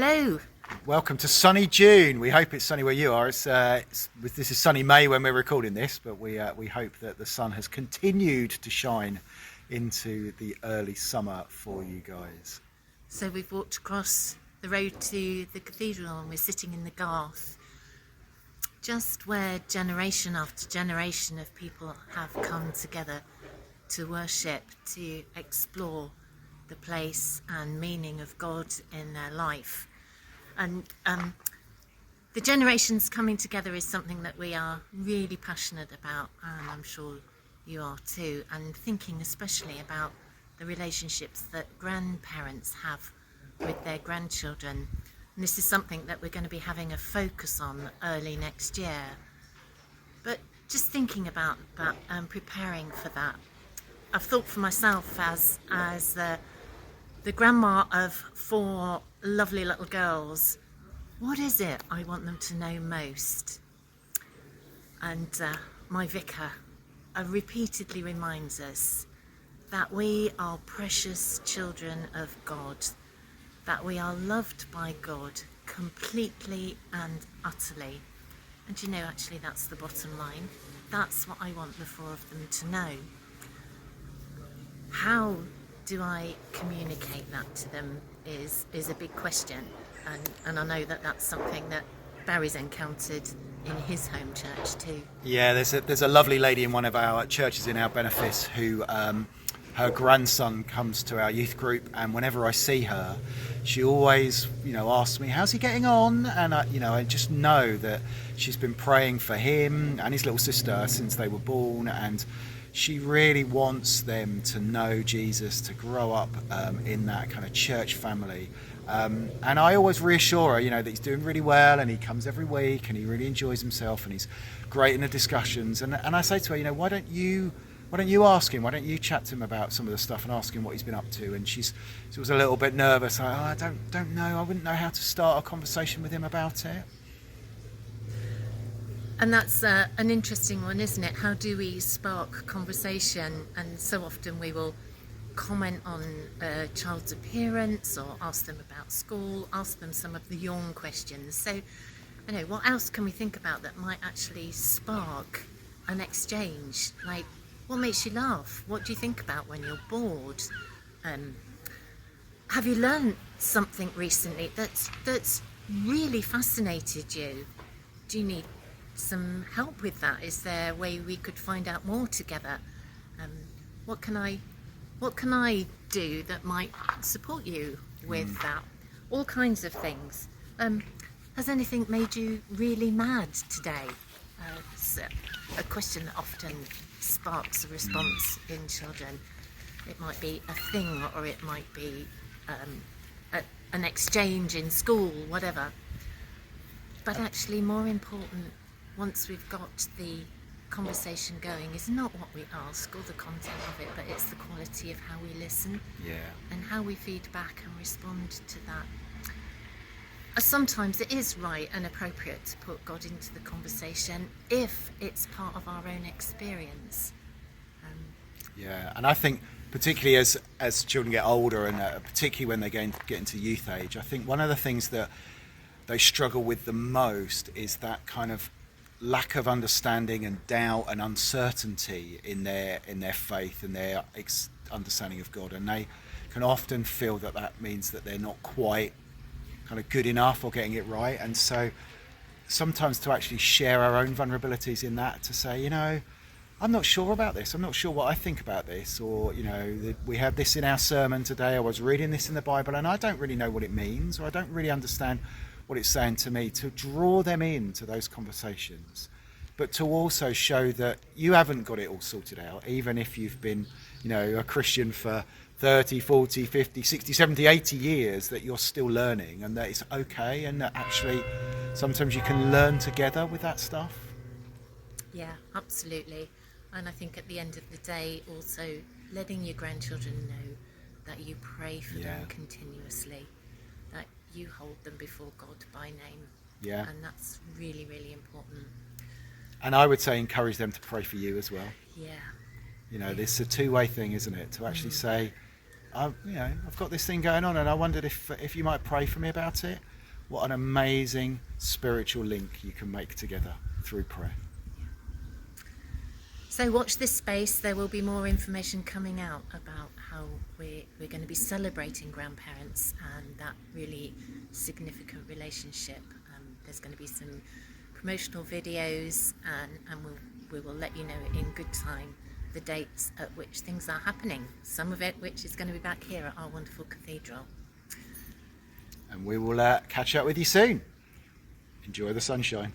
Hello. Welcome to sunny June. We hope it's sunny where you are. This is sunny May when we're recording this, but we hope that the sun has continued to shine into the early summer for you guys. So we've walked across the road to the cathedral and we're sitting in the Garth, just where generation after generation of people have come together to worship, to explore the place and meaning of God in their life. And the generations coming together is something that we are really passionate about, and I'm sure you are too, and thinking especially about the relationships that grandparents have with their grandchildren. And this is something that we're going to be having a focus on early next year. But just thinking about that and preparing for that, I've thought for myself as the grandma of 4 lovely little girls, what is it I want them to know most? And my vicar repeatedly reminds us that we are precious children of God, that we are loved by God completely and utterly. And you know, actually that's the bottom line. That's what I want the 4 of them to know. How do I communicate that to them is a big question, and I know that that's something that Barry's encountered in his home church too. Yeah, there's a lovely lady in one of our churches in our benefice who her grandson comes to our youth group, and whenever I see her, she always asks me, how's he getting on? And I just know that she's been praying for him and his little sister since they were born, and she really wants them to know Jesus, to grow up in that kind of church family. And I always reassure her, that he's doing really well and he comes every week and he really enjoys himself and he's great in the discussions. And I say to her, why don't you ask him? Why don't you chat to him about some of the stuff and ask him what he's been up to? And she was a little bit nervous. I don't know. I wouldn't know how to start a conversation with him about it. And that's an interesting one, isn't it? How do we spark conversation? And so often we will comment on a child's appearance or ask them about school, ask them some of the yawn questions. So, what else can we think about that might actually spark an exchange? Like, what makes you laugh? What do you think about when you're bored? Have you learned something recently that's really fascinated you? Do you need some help with that? Is there a way we could find out more together? What can I do that might support you with that? All kinds of things. Has anything made you really mad today? It's a question that often sparks a response in children. It might be a thing, or it might be an exchange in school, whatever. But actually more important, once we've got the conversation going, is not what we ask or the content of it, but it's the quality of how we listen, and how we feed back and respond to that. Sometimes it is right and appropriate to put God into the conversation if it's part of our own experience. And I think particularly as children get older, and particularly when they get into youth age, I think one of the things that they struggle with the most is that kind of lack of understanding and doubt and uncertainty in their faith and their understanding of God, and they can often feel that means that they're not quite kind of good enough or getting it right. And so sometimes to actually share our own vulnerabilities in that, to say, I'm not sure about this, I'm not sure what I think about this, or we had this in our sermon today, I was reading this in the Bible and I don't really know what it means, or I don't really understand what it's saying to me, to draw them into those conversations, but to also show that you haven't got it all sorted out, even if you've been a Christian for 30, 40, 50, 60, 70, 80 years, that you're still learning, and that it's okay, and that actually sometimes you can learn together with that stuff. Yeah, absolutely. And I think at the end of the day, also letting your grandchildren know that you pray for them continuously, that you hold them before God by name. And that's really, really important. And I would say encourage them to pray for you as well. Yeah. This is a two-way thing, isn't it? To actually say, I've got this thing going on, and I wondered if you might pray for me about it. What an amazing spiritual link you can make together through prayer. So watch this space. There will be more information coming out about how we're going to be celebrating grandparents and that really significant relationship. There's going to be some promotional videos, and we will let you know in good time the dates at which things are happening. Some of it which is going to be back here at our wonderful cathedral. And we will catch up with you soon. Enjoy the sunshine.